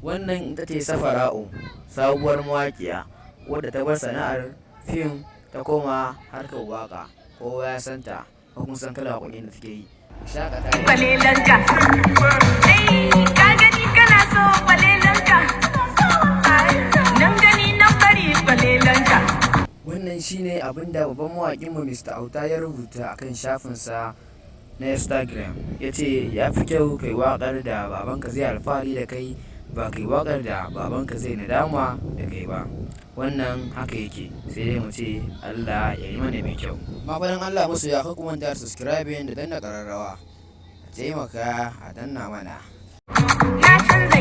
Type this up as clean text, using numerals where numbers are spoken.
Wannan ita ce Safara'u, sabuwar mawaƙiya wadda ta bar sana'ar fim ta koma harkar waƙa. Kowa ya santa, ko kun san kalar waƙoƙin da take yi. Shaƙata Kwalelanka, ka gani kana so kwalelanka, nan gani nan bari kwalelanka. Wannan shine abin da babban mawaƙinmu Mr. Auta ya rubuta a kan shafinsa na Instagram. Ya ce ya fi kyau kai waƙar da babanka zai alfahari da kai, ba kai waƙar da babanka zai nadama da kai ba. Wannan haka yake, sai dai mu ce Allah ya yi mana mai kyau. Mafadan Allah musu ya ku manta da subscribing da danna ƙararrawa. A taimaka a danna mana. Na canza